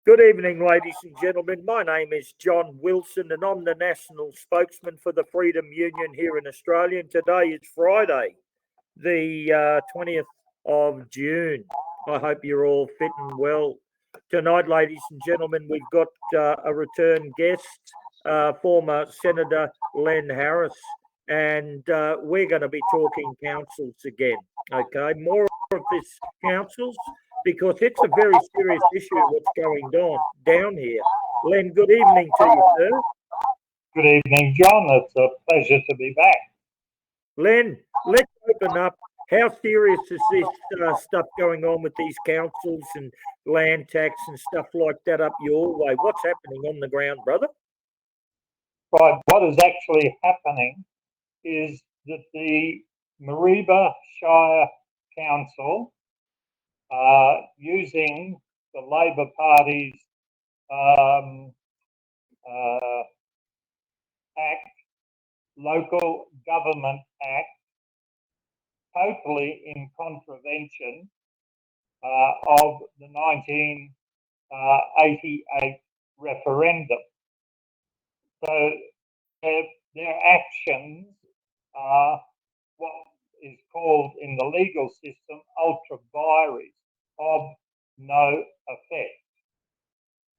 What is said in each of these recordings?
Good evening, ladies and gentlemen. My name is John Wilson, and I'm the national spokesman for the Freedom Union here in Australia. And today is Friday, the 20th of June. I hope you're all fit and well. Tonight, ladies and gentlemen, we've got a return guest, former Senator Len Harris, and we're going to be talking councils again. Okay, more of this councils, because it's a very serious issue what's going down here. Len, good evening to you, sir. Good evening, John. It's a pleasure to be back. Len, let's open up. How serious is this stuff going on with these councils and land tax and stuff like that up your way? What's happening on the ground, brother? Right, what is actually happening is that the Mareeba Shire Council, using the Labor Party's Act, Local Government Act, totally in contravention of the 1988 referendum. So their actions are what is called in the legal system ultra vires, of no effect.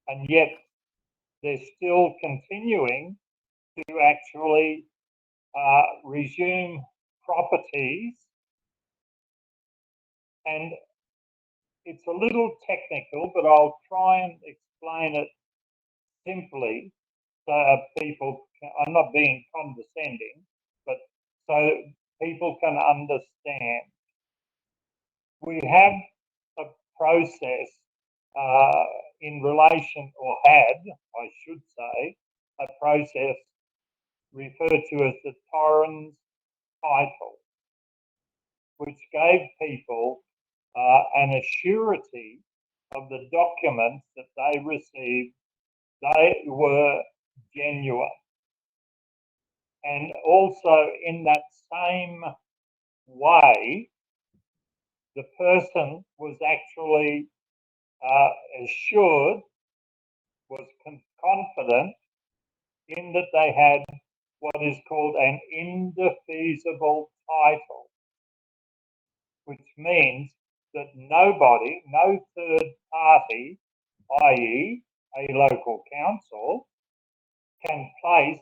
And yet they're still continuing to actually resume properties. And it's a little technical, but I'll try and explain it simply so people can, I'm not being condescending, but so people can understand. We have a process in relation, or had, I should say, a process referred to as the Torrens title, which gave people an assurity of the documents that they received, they were genuine. And also in that same way, the person was actually assured, was confident in that they had what is called an indefeasible title, which means that nobody, no third party, i.e. a local council, can place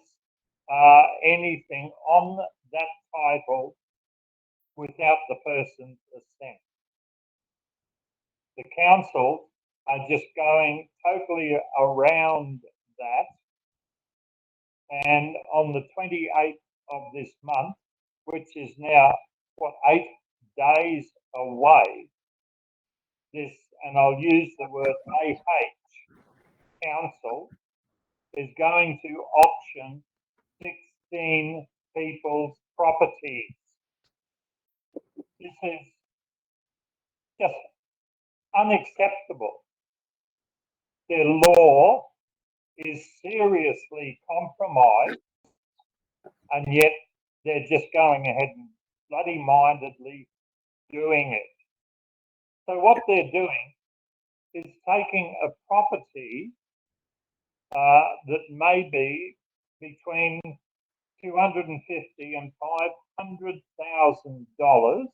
anything on that title without the person's assent. The council are just going totally around that. And on the 28th of this month, which is now, 8 days away, this, and I'll use the word AH, council, is going to auction 16 people's properties. This is just unacceptable. Their law is seriously compromised, and yet they're just going ahead and bloody mindedly doing it. So what they're doing is taking a property that may be between $250,000 and $500,000,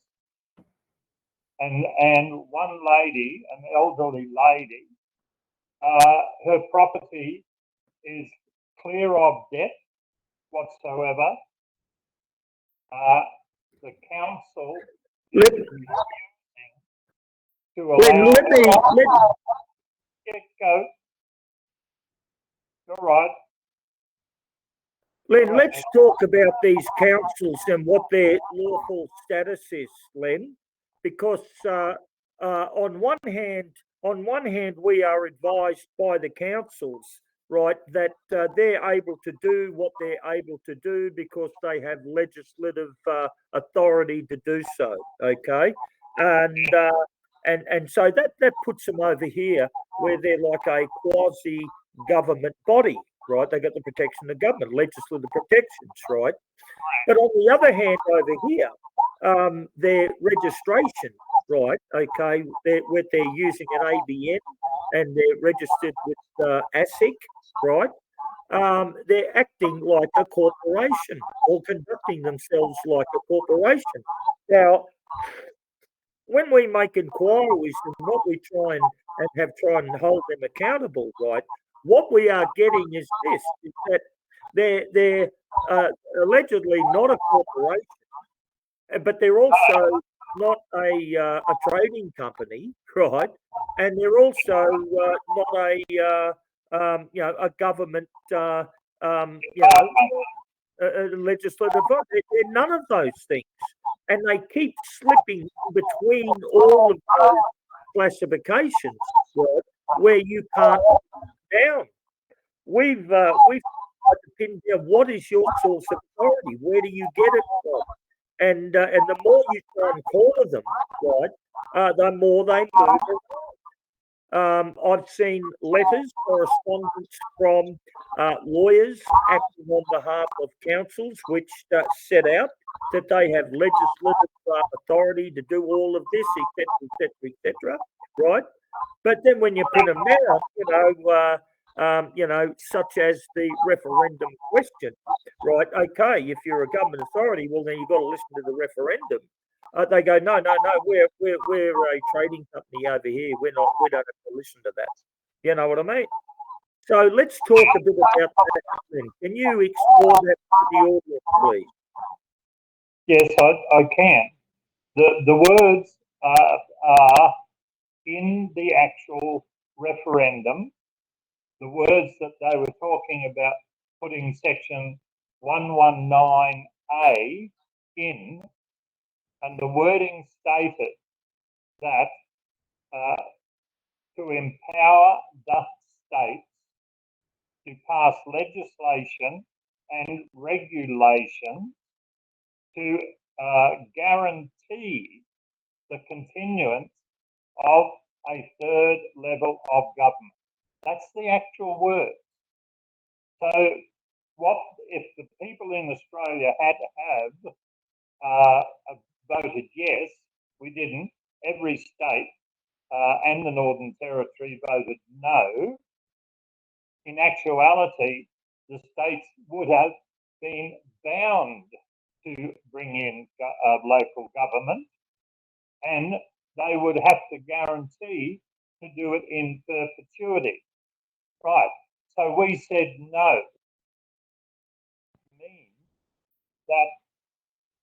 and one lady, an elderly lady, her property is clear of debt whatsoever. The council is refusing to allow. Go. All right. Len, let's talk about these councils and what their lawful status is, Len, because on one hand, we are advised by the councils, right, that they're able to do what they're able to do because they have legislative authority to do so. Okay, and so that puts them over here where they're like a quasi-government body. Right, they got the protection of government, legislative protections, right? But on the other hand, over here, their registration, right? Okay, they're using an ABN and they're registered with ASIC, right? They're acting like a corporation or conducting themselves like a corporation. Now, when we make inquiries and what we try and hold them accountable, right? What we are getting is this: is that they're allegedly not a corporation, but they're also not a trading company, right? And they're also not a government legislative body. They're none of those things, and they keep slipping between all of those classifications, right, where you can't down. We've tried to pin down what is your source of authority, where do you get it from, and the more you try and corner them, right, the more they move around. I've seen letters, correspondence from lawyers acting on behalf of councils, which set out that they have legislative authority to do all of this, etc., right? But then when you put them down, such as the referendum question, right? Okay, if you're a government authority, well, then you've got to listen to the referendum. They go, no, we're a trading company over here. We don't have to listen to that. You know what I mean? So let's talk a bit about that. Can you explore that to the audience, please? Yes, I can. The words are in the actual referendum. The words that they were talking about putting section 119A in, and the wording stated that to empower the states to pass legislation and regulation to guarantee the continuance of a third level of government. That's the actual word. So what if the people in Australia had to have voted yes? We didn't. Every state and the Northern Territory voted no. In actuality, the states would have been bound to bring in local government, and they would have to guarantee to do it in perpetuity. Right. So we said no. Means that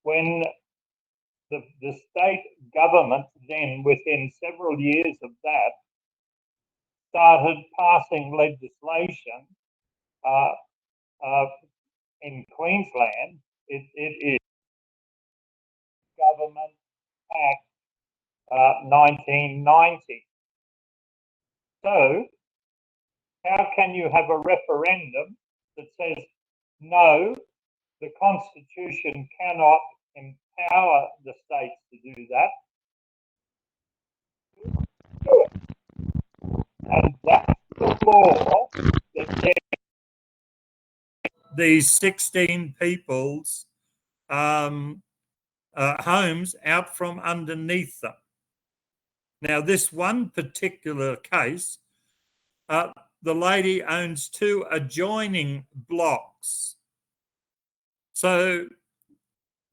when the state government then, within several years of that, started passing legislation in Queensland, it is Government Act 1990. So how can you have a referendum that says, no, the Constitution cannot empower the states to do that? Do it. And that's the law that these 16 people's homes out from underneath them. Now, this one particular case, the lady owns 2 adjoining blocks. So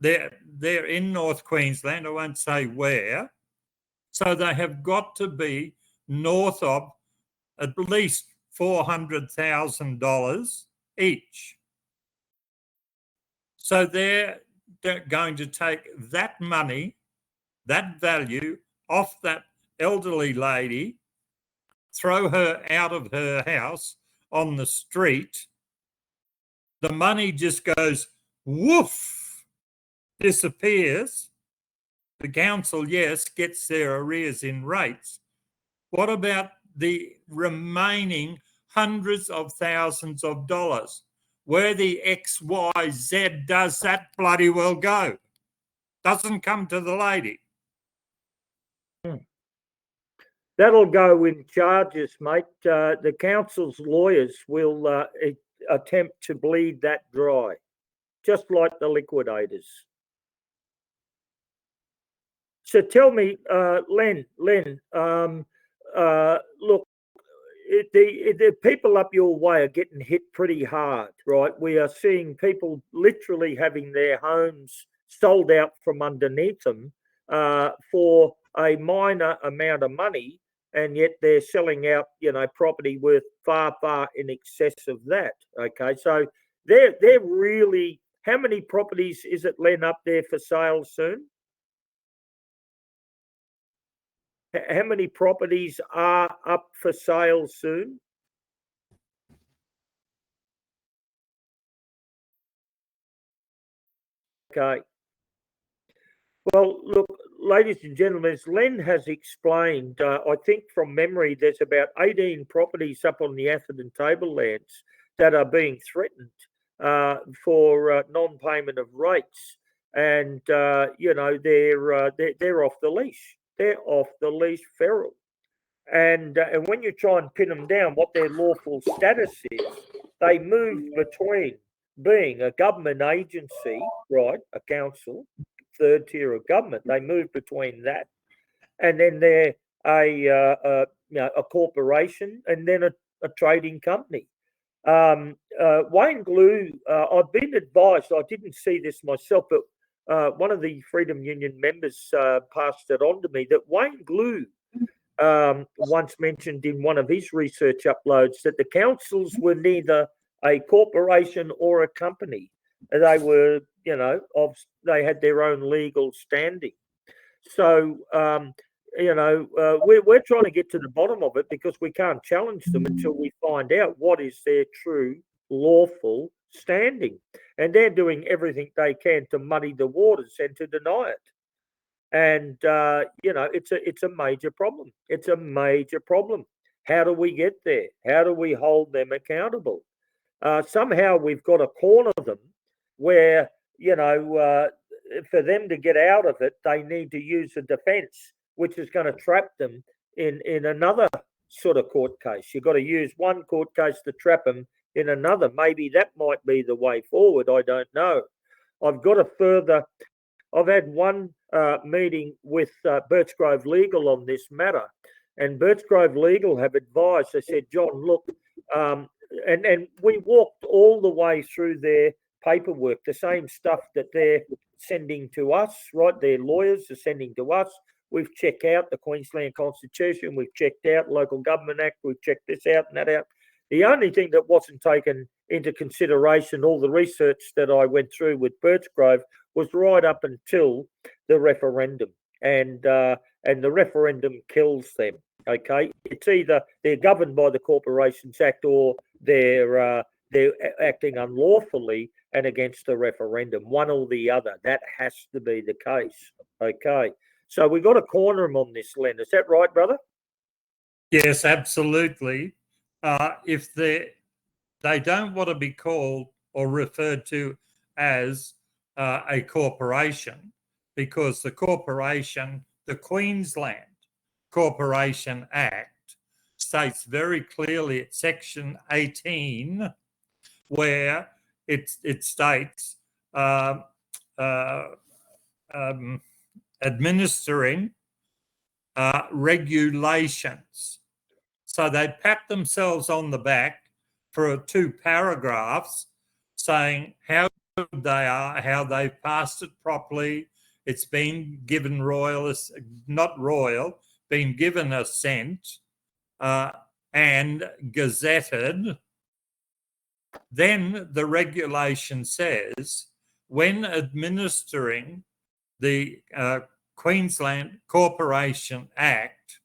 they're in North Queensland, I won't say where. So they have got to be north of at least $400,000 each. So they're going to take that money, that value, off that elderly lady, throw her out of her house on the street. The money just goes woof, disappears. The council, yes, gets their arrears in rates. What about the remaining hundreds of thousands of dollars? Where the XYZ does that bloody well go? Doesn't come to the lady. That'll go in charges, mate. The council's lawyers will attempt to bleed that dry, just like the liquidators. So tell me, Len, look, the people up your way are getting hit pretty hard, right? We are seeing people literally having their homes sold out from underneath them for a minor amount of money, and yet they're selling out, property worth far, far in excess of that. Okay, so they're really. How many properties is it, Len, up there for sale soon? How many properties are up for sale soon? Okay. Well, look, ladies and gentlemen, as Len has explained, I think from memory, there's about 18 properties up on the Atherton Tablelands that are being threatened for non-payment of rates, and they're off the leash. They're off the leash, feral. And when you try and pin them down, what their lawful status is, they move between being a government agency, right, a council, third tier of government. They move between that, and then they're a corporation, and then a trading company. Wayne Glue, I've been advised, I didn't see this myself, but one of the Freedom Union members passed it on to me, that Wayne Glue once mentioned in one of his research uploads that the councils were neither a corporation or a company. They were, they had their own legal standing. So, we're trying to get to the bottom of it, because we can't challenge them until we find out what is their true lawful standing. And they're doing everything they can to muddy the waters and to deny it. And it's a major problem. It's a major problem. How do we get there? How do we hold them accountable? Somehow we've got to corner them where, for them to get out of it, they need to use a defence, which is going to trap them in another sort of court case. You've got to use one court case to trap them in another. Maybe that might be the way forward. I don't know. I've had one meeting with Birchgrove Legal on this matter, and Birchgrove Legal have advised. They said, John, look, and we walked all the way through their paperwork, the same stuff that they're sending to us, right? Their lawyers are sending to us. We've checked out the Queensland Constitution. We've checked out Local Government Act. We've checked this out and that out. The only thing that wasn't taken into consideration, all the research that I went through with Birchgrove, was right up until the referendum, and the referendum kills them. Okay, it's either they're governed by the Corporations Act, or they're acting unlawfully and against the referendum. One or the other. That has to be the case. Okay, so we've got to corner them on this, Len. Is that right, brother? Yes, absolutely. If they don't want to be called or referred to as a corporation, because the Queensland Corporation Act states very clearly at Section 18, where it states administering regulations. So they pat themselves on the back for 2 paragraphs saying how good they are, how they've passed it properly. It's been given been given assent and gazetted. Then the regulation says, when administering the Queensland Corporation Act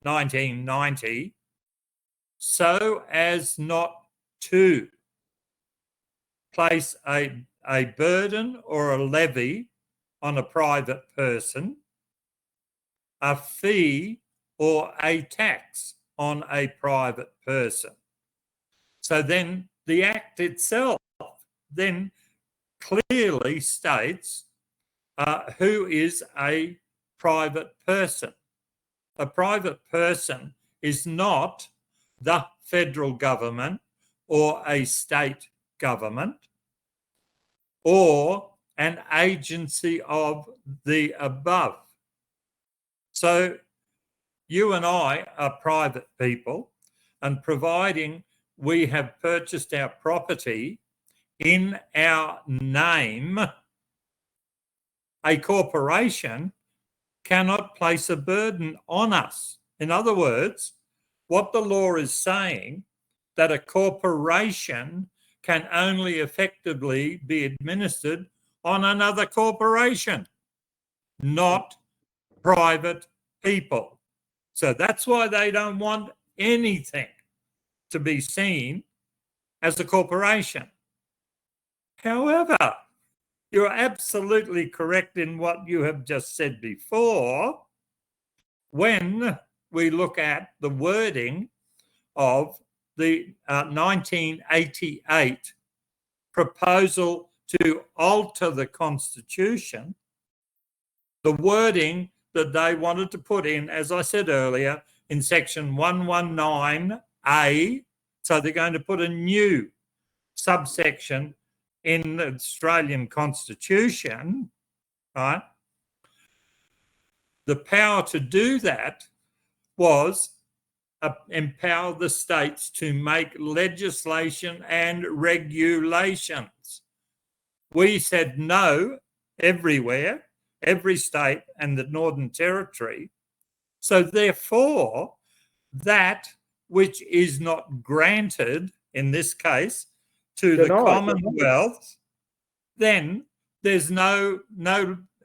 1990, so as not to place a burden or a levy on a private person, a fee or a tax on a private person. So then the Act itself then clearly states who is a private person. A private person is not the federal government or a state government or an agency of the above. So you and I are private people, and providing we have purchased our property in our name, a corporation cannot place a burden on us. In other words, what the law is saying, that a corporation can only effectively be administered on another corporation, not private people. So that's why they don't want anything to be seen as a corporation. However, you're absolutely correct in what you have just said before. When we look at the wording of the 1988 proposal to alter the Constitution, the wording that they wanted to put in, as I said earlier, in section 119A, so they're going to put a new subsection in the Australian Constitution, right? The power to do that was empower the states to make legislation and regulations. We said no everywhere, every state and the Northern Territory. So therefore, that which is not granted, in this case, to the Commonwealth, then there's no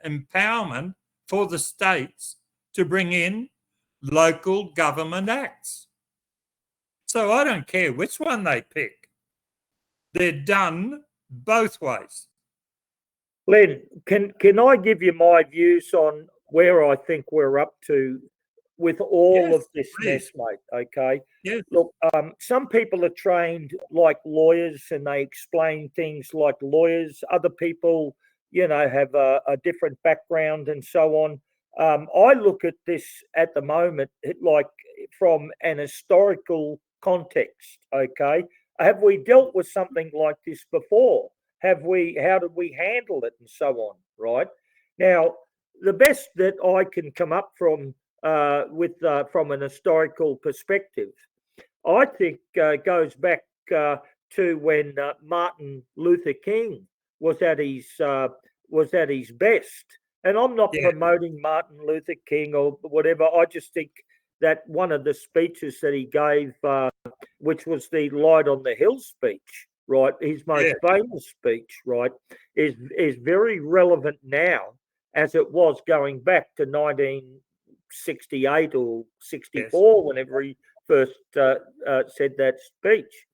empowerment for the states to bring in local government acts. So I don't care which one they pick. They're done both ways. Len, can I give you my views on where I think we're up to with all of this mess, mate? Okay. Yes. Look, some people are trained like lawyers and they explain things like lawyers. Other people, have a different background and so on. I look at this at the moment like from an historical context. Okay. Have we dealt with something like this before? How did we handle it and so on, right? Now, the best that I can come up from from an historical perspective, I think goes back to when Martin Luther King was at his best. And I'm not promoting Martin Luther King or whatever. I just think that one of the speeches that he gave, which was the Light on the Hill speech, right, his most famous speech, right, is very relevant now as it was going back to 1968 or 64, whenever he first said that speech.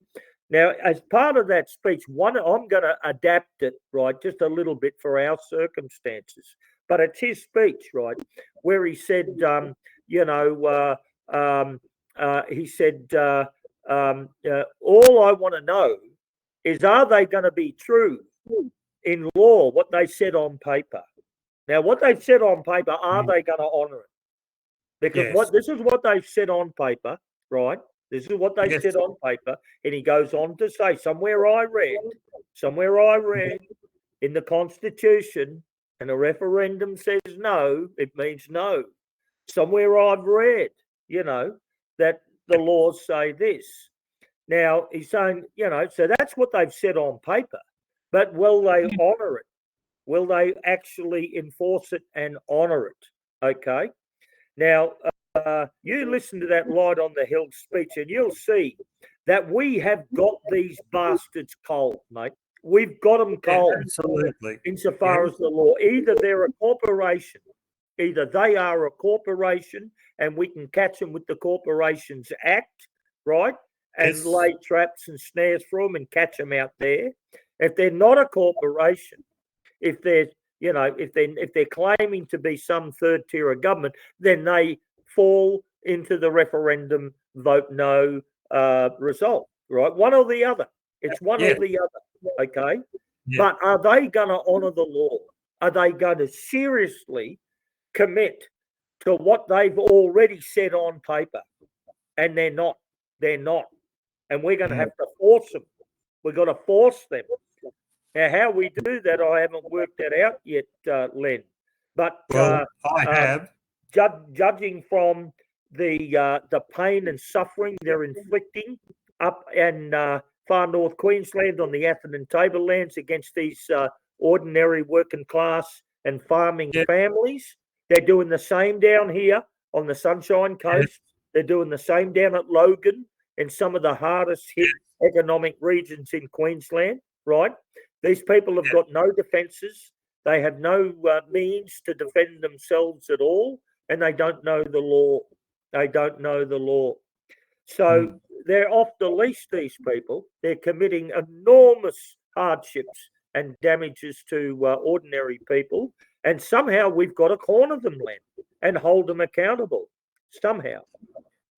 Now, as part of that speech, I'm going to adapt it, right, just a little bit for our circumstances. But it's his speech, right, where he said, he said, all I want to know is, are they going to be true in law, what they said on paper? Now, what they've said on paper, are they going to honour it? Because this is what they've said on paper, right? This is what they said on paper. And he goes on to say, somewhere I read in the Constitution, and a referendum says no, it means no. Somewhere I've read, that the laws say this. Now, he's saying, so that's what they've said on paper. But will they honour it? Will they actually enforce it and honour it? Okay. Now, you listen to that Light on the Hill speech and you'll see that we have got these bastards cold, mate. We've got them cold. Absolutely. Insofar as the law. Either they're a corporation, either they are a corporation and we can catch them with the Corporations Act, right? And lay traps and snares for them and catch them out there. If they're not a corporation, if they're claiming to be some third tier of government, then they fall into the referendum vote no result, right? One or the other. It's one or the other, okay? But are they going to honour the law? Are they going to seriously commit to what they've already said on paper? And they're not. They're not. And we're going to have to force them. We've got to force them. Now, how we do that, I haven't worked that out yet, Len. But I have. Judging from the pain and suffering they're inflicting up in far north Queensland on the Atherton tablelands against these ordinary working class and farming families. They're doing the same down here on the Sunshine Coast. They're doing the same down at Logan and some of the hardest hit economic regions in Queensland, right? These people have got no defences. They have no means to defend themselves at all, and they don't know the law. They don't know the law. So they're off the leash, these people. They're committing enormous hardships and damages to ordinary people. And somehow we've got to corner them, Len, and hold them accountable. Somehow.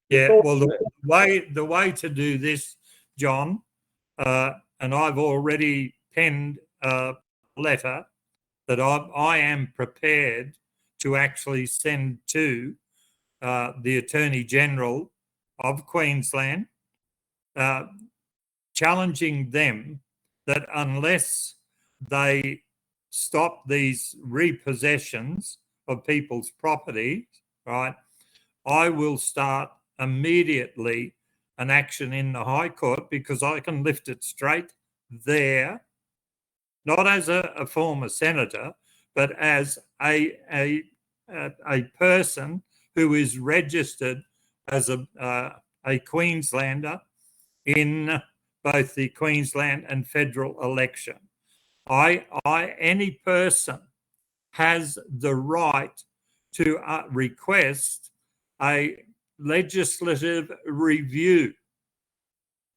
Yeah, well, the way to do this, John, and I've already penned a letter that I am prepared to actually send to the Attorney General of Queensland, challenging them that unless they stop these repossessions of people's property, right, I will start immediately an action in the High Court, because I can lift it straight there, not as a former senator, but as a person who is registered as a Queenslander in both the Queensland and federal election. Any person has the right to request a legislative review.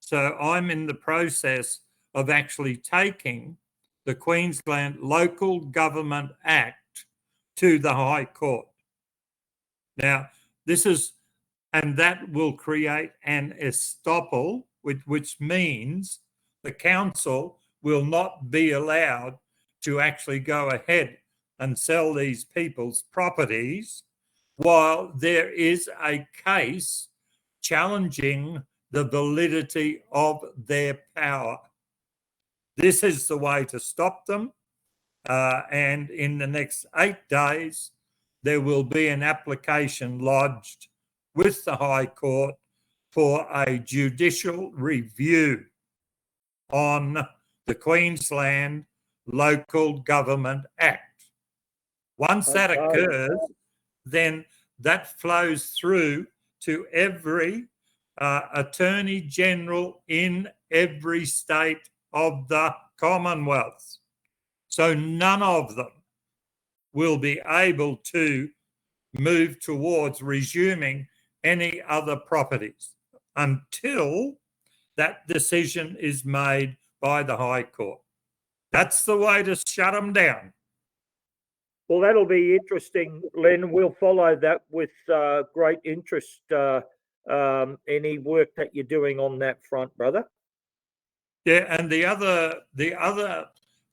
So I'm in the process of actually taking the Queensland Local Government Act to the High Court. Now, and that will create an estoppel, which means the council will not be allowed to actually go ahead and sell these people's properties while there is a case challenging the validity of their power. This is the way to stop them. And in the next 8 days, there will be an application lodged with the High Court for a judicial review on the Queensland Local Government Act. Once that occurs, then that flows through to every Attorney General in every state of the Commonwealth. So none of them will be able to move towards resuming any other properties until that decision is made by the High Court. That's the way to shut them down. Well, that'll be interesting, Len. We'll follow that with great interest, any work that you're doing on that front, brother. Yeah, and the other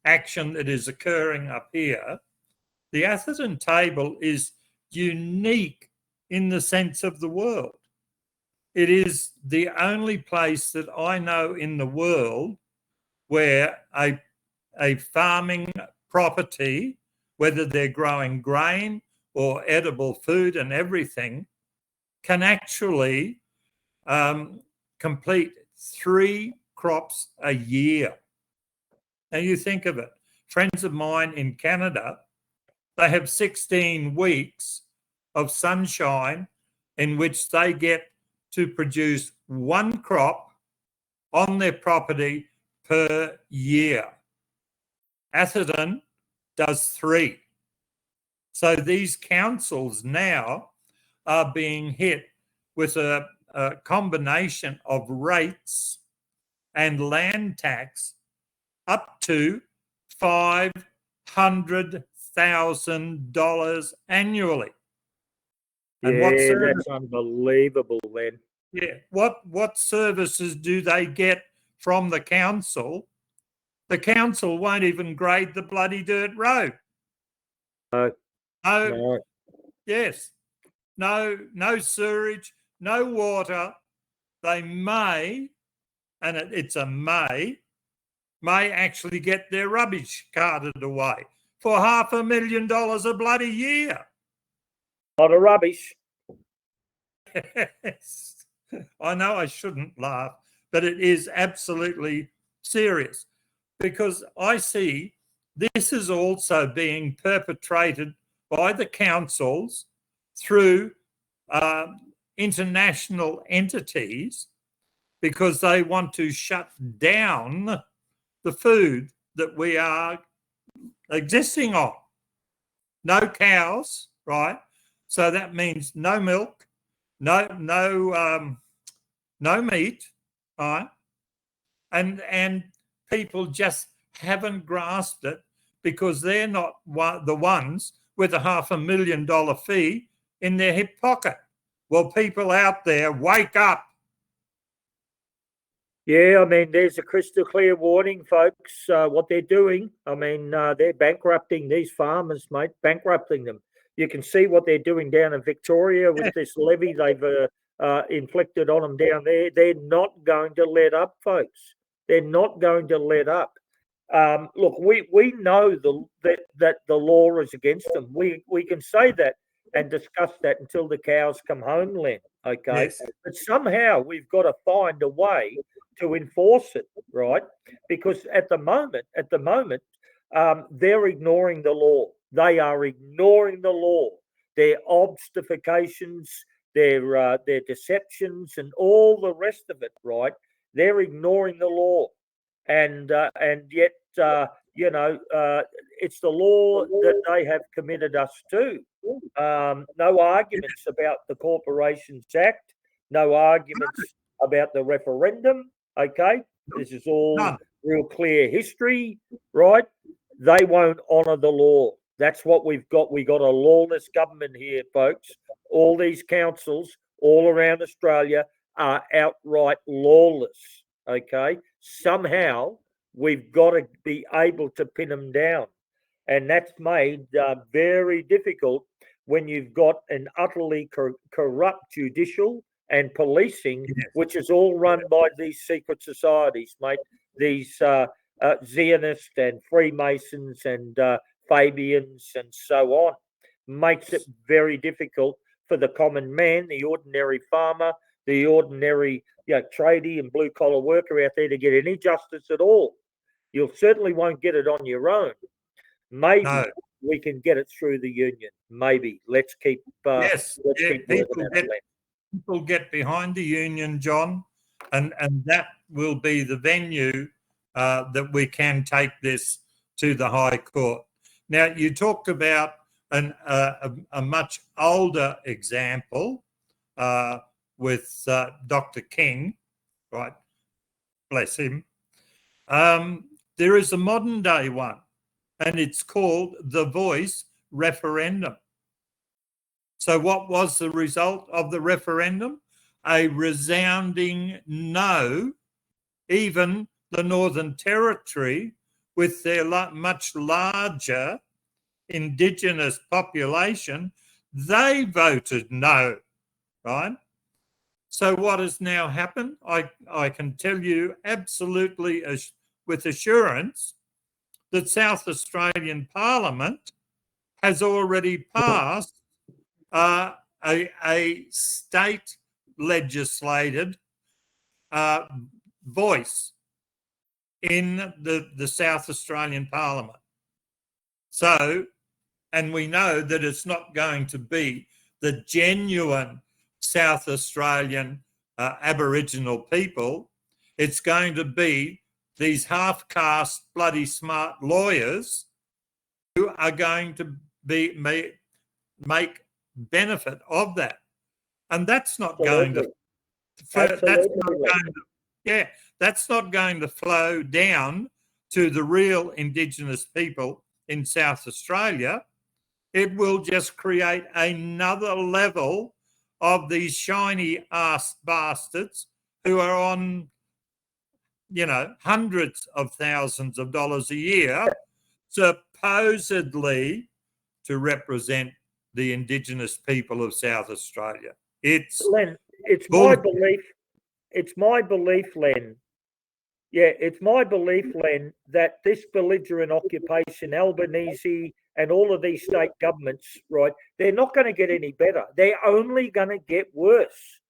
action that is occurring up here, the Atherton table is unique in the sense of the world. It is the only place that I know in the world where a farming property, whether they're growing grain or edible food and everything, can actually complete 3 crops a year. Now you think of it. Friends of mine in Canada, they have 16 weeks of sunshine in which they get to produce 1 crop on their property per year. Atherton does 3. So these councils now are being hit with a combination of rates and land tax up to $500,000 annually. And that's unbelievable, Len. Yeah. What services do they get from the council? The council won't even grade the bloody dirt road. No. Yes. No sewerage, no water. They may, and it's a may actually get their rubbish carted away for $500,000 a bloody year. A lot of rubbish. Yes. I know I shouldn't laugh, but it is absolutely serious because I see this is also being perpetrated by the councils through international entities because they want to shut down the food that we are existing on. No cows, right? So that means no milk, no meat, right? And people just haven't grasped it because they're not the ones with a $500,000 fee in their hip pocket. Well, people out there, wake up. Yeah, I mean, there's a crystal clear warning, folks. What they're doing, I mean, they're bankrupting these farmers, mate, bankrupting them. You can see what they're doing down in Victoria with this levy they've inflicted on them down there. They're not going to let up, folks. They're not going to let up. Look, we know that the law is against them. We can say that and discuss that until the cows come home, Len. Okay, Yes. but somehow we've got to find a way to enforce it, right? Because at the moment, they're ignoring the law. They are ignoring the law. Their obfuscations, their deceptions, and all the rest of it, right? They're ignoring the law, and yet, it's the law that they have committed us to. No arguments about the Corporations Act. No arguments about the referendum. Okay, this is all real clear history, right? They won't honour the law. That's what we've got. We got a lawless government here, folks. All these councils all around Australia are outright lawless. Okay, somehow we've got to be able to pin them down, and that's made very difficult when you've got an utterly corrupt judicial and policing, which is all run by these secret societies, mate. These Zionists and Freemasons and Fabians and so on. Makes it very difficult for the common man, the ordinary farmer, the ordinary tradie and blue collar worker out there to get any justice at all. You certainly won't get it on your own. Maybe we can get it through the union. Maybe. Let's keep. People get behind the union, John, and that will be the venue that we can take this to the High Court. Now, you talked about a much older example with Dr. King, right? Bless him. There is a modern day one, and it's called the Voice referendum. So what was the result of the referendum? A resounding no. Even the Northern Territory, with their much larger Indigenous population, they voted no, right? So what has now happened? I can tell you absolutely with assurance that South Australian Parliament has already passed a state legislated voice in the South Australian Parliament. So, and we know that it's not going to be the genuine South Australian Aboriginal people. It's going to be these half-caste bloody smart lawyers who are going to make benefit of that. And that's not going to that's not going to flow down to the real Indigenous people in South Australia. It will just create another level of these shiny ass bastards who are on, hundreds of thousands of dollars a year, supposedly to represent the Indigenous people of South Australia. Len, it's my belief. It's my belief, Len. Yeah, it's my belief, Len, that this belligerent occupation, Albanese and all of these state governments, right, they're not going to get any better. They're only going to get worse.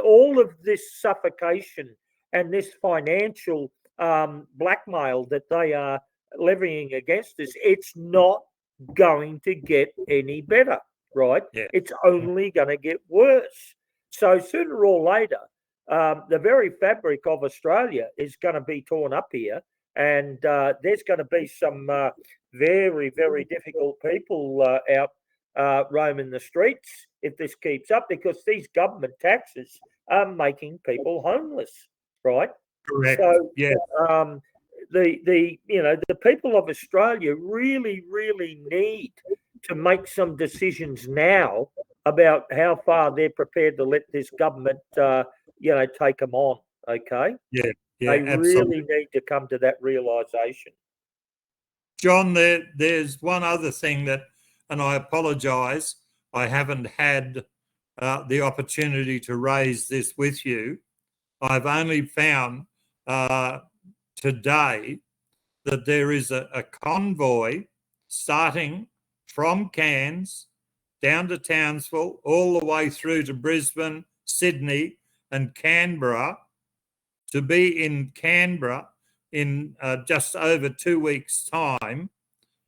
All of this suffocation and this financial blackmail that they are levying against us, it's not going to get any better, right? Yeah. It's only going to get worse. So sooner or later, the very fabric of Australia is going to be torn up here, and there's going to be some very, very difficult people out roaming the streets if this keeps up, because these government taxes are making people homeless, right? Correct. So, yeah. The people of Australia really, really need to make some decisions now about how far they're prepared to let this government, take them on. Okay. Yeah. They Absolutely. really need to come to that realisation. John, there's one other thing that, and I apologise, I haven't had the opportunity to raise this with you. I've only found today that there is a convoy starting from Cairns down to Townsville, all the way through to Brisbane, Sydney and Canberra, to be in Canberra in just over 2 weeks' time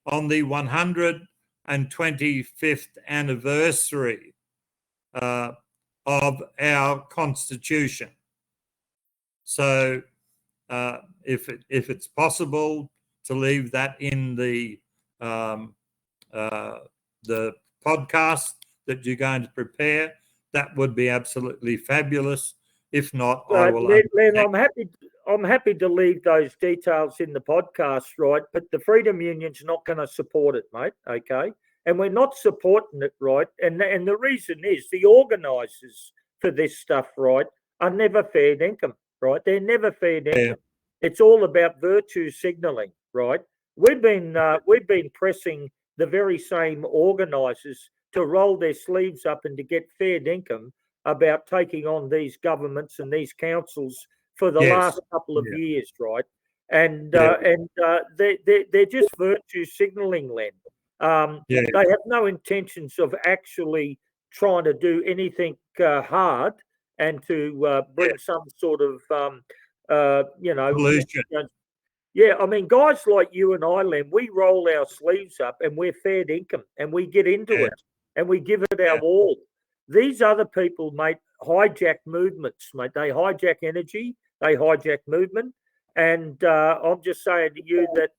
on the 125th anniversary of our Constitution. So if it's possible to leave that in the podcast that you're going to prepare, that would be absolutely fabulous. If not, I will. Len, I'm happy to leave those details in the podcast, right? But the Freedom Union's not going to support it, mate. Okay, and we're not supporting it, right? And the reason is the organisers for this stuff, right, are never fair dinkum, right? They're never fair dinkum. Yeah. It's all about virtue signalling, right? We've been pressing the very same organisers to roll their sleeves up and to get fair dinkum about taking on these governments and these councils for the last couple of years, right? And they're just virtue signalling, Len. They have no intentions of actually trying to do anything hard and to bring some sort of solution. Yeah, I mean, guys like you and I, Len, we roll our sleeves up and we're fair dinkum and we get into it and we give it our all. These other people, mate, hijack movements, mate. They hijack energy, they hijack movement. And I'm just saying to you that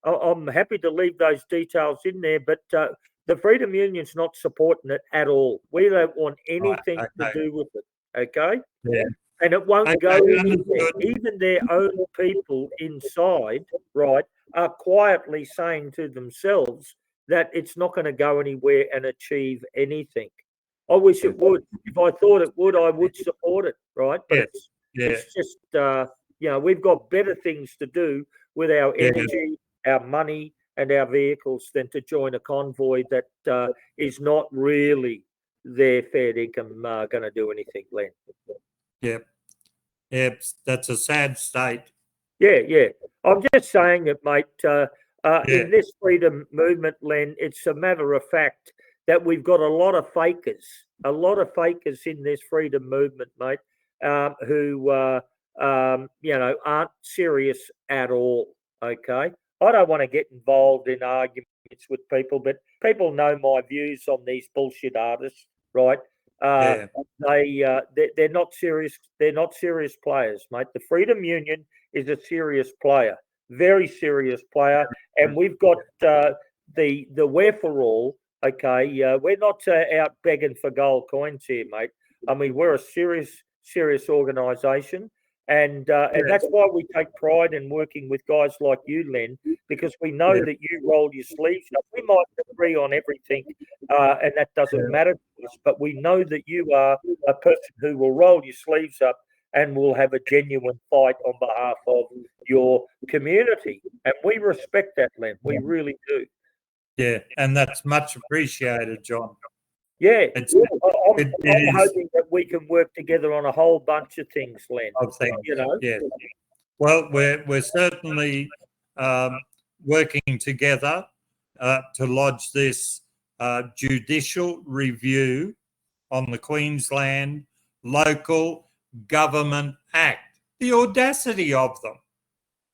I'm happy to leave those details in there, but the Freedom Union's not supporting it at all. We don't want anything to do with it, okay? Yeah. And it won't go anywhere. Even their own people inside, right, are quietly saying to themselves that it's not going to go anywhere and achieve anything. I wish it would. If I thought it would, I would support it, right? But it's just, we've got better things to do with our energy, our money, and our vehicles than to join a convoy that is not really their fair income going to do anything, Len. Yep, that's a sad state. Yeah. I'm just saying it, mate. In this freedom movement, Len, it's a matter of fact that we've got a lot of fakers in this freedom movement, mate, who aren't serious at all. Okay, I don't want to get involved in arguments with people, but people know my views on these bullshit artists, right? They're not serious. They're not serious players, mate. The Freedom Union is a serious player, very serious player, and we've got the wherefore all. Okay, we're not out begging for gold coins here, mate. I mean, we're a serious organisation, and that's why we take pride in working with guys like you, Len, because we know that you roll your sleeves up. We might agree on everything, and that doesn't matter to us, but we know that you are a person who will roll your sleeves up and will have a genuine fight on behalf of your community, and we respect that, Len. We really do. Yeah, and that's much appreciated, John. Yeah, I'm hoping that we can work together on a whole bunch of things, Len. Well, we're certainly working together, to lodge this judicial review on the Queensland Local Government Act. The audacity of them,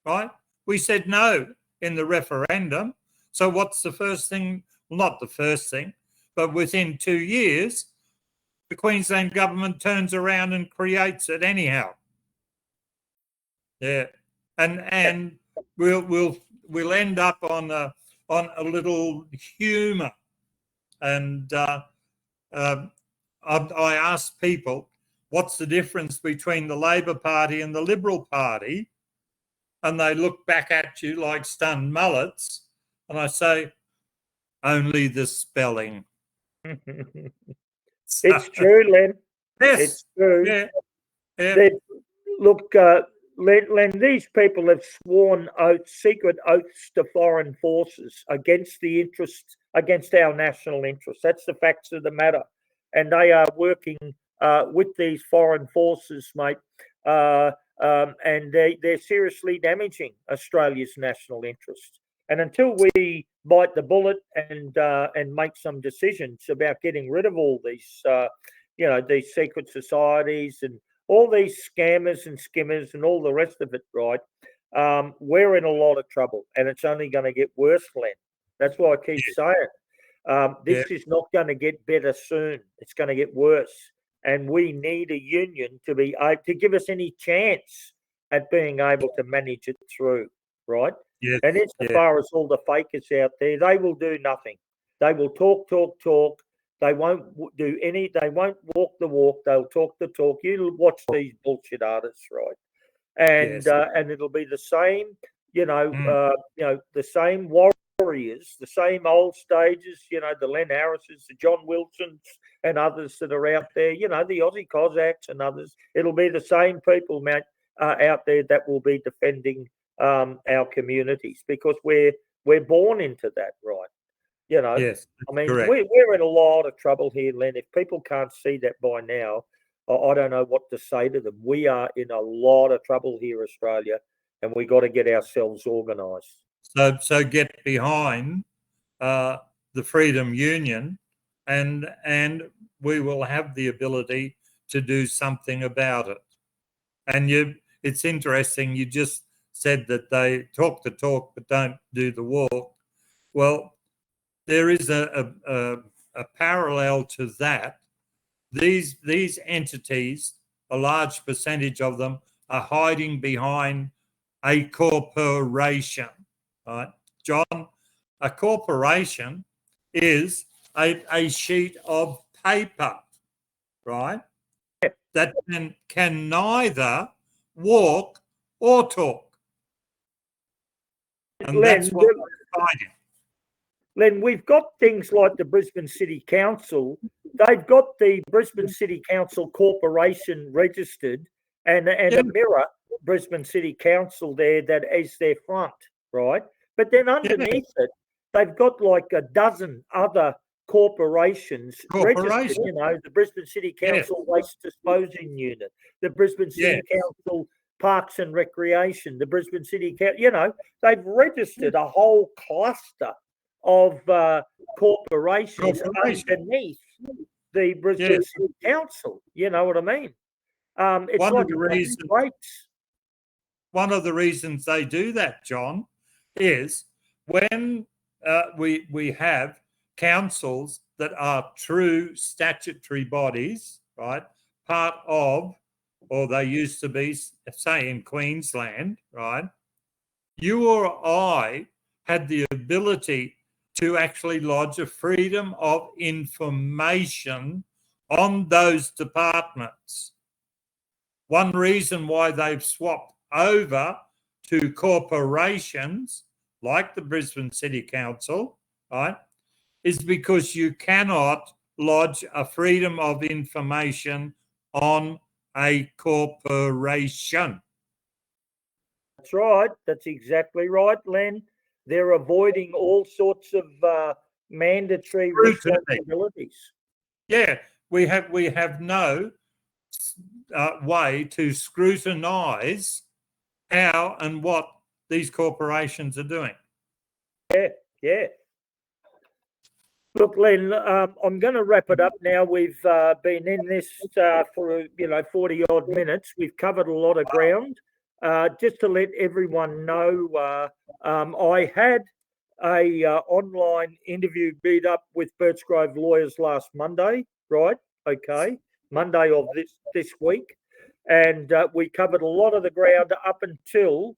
right? We said no in the referendum. So what's the first thing? Well, not the first thing, but within 2 years, the Queensland government turns around and creates it anyhow. Yeah, and we'll end up on a little humour. And I asked people, what's the difference between the Labor Party and the Liberal Party? And they look back at you like stunned mullets. And I say, only the spelling. It's true, Len. Yes. It's true. Yeah. Yeah. Look, Len, these people have sworn oaths, secret oaths to foreign forces against our national interests. That's the facts of the matter. And they are working with these foreign forces, mate. And they're seriously damaging Australia's national interests. And until we bite the bullet and make some decisions about getting rid of all these, these secret societies and all these scammers and skimmers and all the rest of it, right? We're in a lot of trouble, and it's only going to get worse, Len. That's why I keep saying this is not going to get better soon. It's going to get worse, and we need a union to be able to give us any chance at being able to manage it through, right? Yes. And insofar as all the fakers out there, they will do nothing. They will talk. They won't do any. They won't walk the walk. They'll talk the talk. You watch these bullshit artists, right? And and it'll be the same, the same warriors, the same old stages. The Len Harrises, the John Wilsons, and others that are out there. The Aussie Cossacks and others. It'll be the same people, mate, out there that will be defending our communities because we're born into that, right? Yes, I mean, correct. we're in a lot of trouble here, Len. If people can't see that by now, I don't know what to say to them. We are in a lot of trouble here, Australia, and we got to get ourselves organised. So get behind the Freedom Union, and we will have the ability to do something about it. And it's interesting. You just said that they talk the talk but don't do the walk. Well, there is a parallel to that. These entities, a large percentage of them, are hiding behind a corporation, right? John, a corporation is a sheet of paper, right? That can neither walk or talk. And Len, that's what we're fighting. Len, we've got things like the Brisbane City Council. They've got the Brisbane City Council Corporation registered and a mirror Brisbane City Council there that is their front, right? But then underneath it, they've got like a dozen other corporations registered, the Brisbane City Council Waste Disposing Unit, the Brisbane City Council Parks and Recreation, the Brisbane City Council, they've registered a whole cluster of corporations underneath the Brisbane City Council. You know what I mean? It's one of the reasons they do that, John, is when we have councils that are true statutory bodies, right? Part of, or they used to be, say in Queensland, right? You or I had the ability to actually lodge a freedom of information on those departments. One reason why they've swapped over to corporations like the Brisbane City Council, right, is because you cannot lodge a freedom of information on a corporation. That's right. That's exactly right, Len. They're avoiding all sorts of mandatory responsibilities. Yeah, we have no way to scrutinise how and what these corporations are doing. Yeah. Look, Len, I'm going to wrap it up now. We've been in this for 40 odd minutes. We've covered a lot of ground. Just to let everyone know, I had a online interview beat up with Birchgrove lawyers last Monday, right? Okay, Monday of this week, and we covered a lot of the ground up until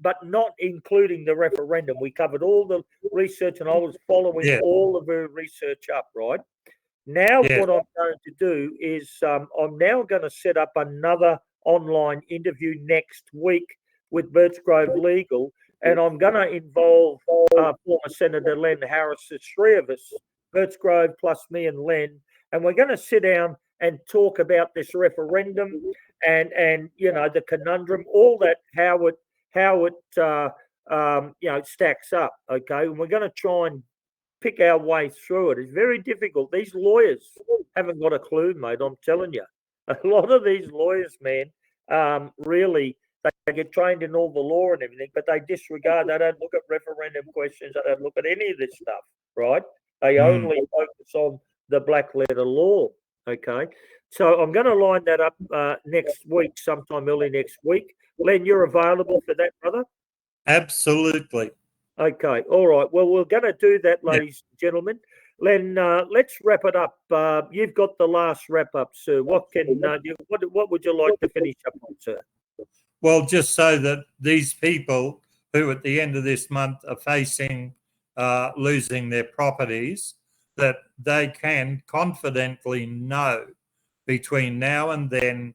but not including the referendum. We covered all the research, and I was following all of her research up, right? Now, what I'm going to do is I'm now going to set up another online interview next week with Birchgrove Legal, and I'm going to involve former Senator Len Harris. There's three of us, Birchgrove plus me and Len, and we're going to sit down and talk about this referendum and the conundrum, all that, how it stacks up. Okay, and we're going to try and pick our way through it. It's very difficult. These lawyers haven't got a clue, mate. I'm telling you, a lot of these lawyers, man, really, they get trained in all the law and everything, but they disregard. They don't look at referendum questions. They don't look at any of this stuff, right? They only focus on the black letter law. Okay, so I'm going to line that up next week, sometime early next week. Len, you're available for that, brother? Absolutely. Okay, all right. Well, we're going to do that, ladies and gentlemen. Len, let's wrap it up. You've got the last wrap up, sir. What would you like to finish up on, sir? Well, just so that these people who at the end of this month are facing losing their properties, that they can confidently know between now and then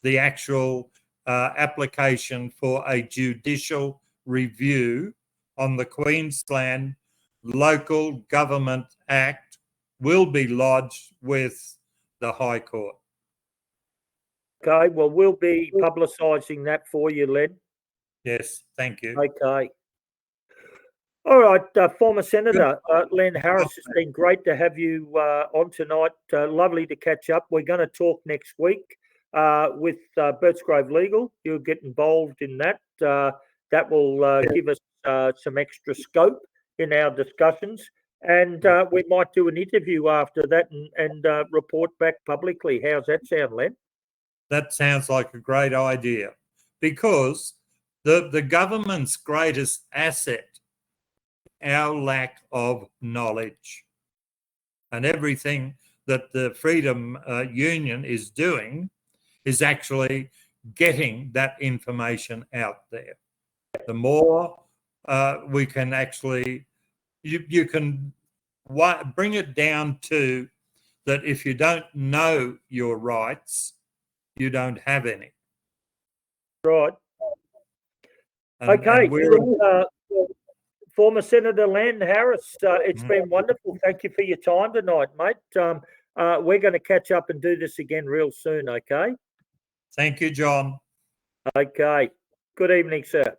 the actual application for a judicial review on the Queensland Local Government Act will be lodged with the High Court. Okay, well, we'll be publicising that for you, Len. Yes, thank you. Okay. All right, former Senator Len Harris, it's been great to have you on tonight. Lovely to catch up. We're going to talk next week with Birchgrove Legal. You'll get involved in that. That will give us some extra scope in our discussions. And we might do an interview after that and report back publicly. How's that sound, Len? That sounds like a great idea, because the government's greatest asset, our lack of knowledge, and everything that the Freedom Union is doing is actually getting that information out there. The more we can actually, you can bring it down to that if you don't know your rights, you don't have any. Right. And former Senator Len Harris, it's been wonderful. Thank you for your time tonight, mate. We're going to catch up and do this again real soon, okay? Thank you, John. Okay. Good evening, sir.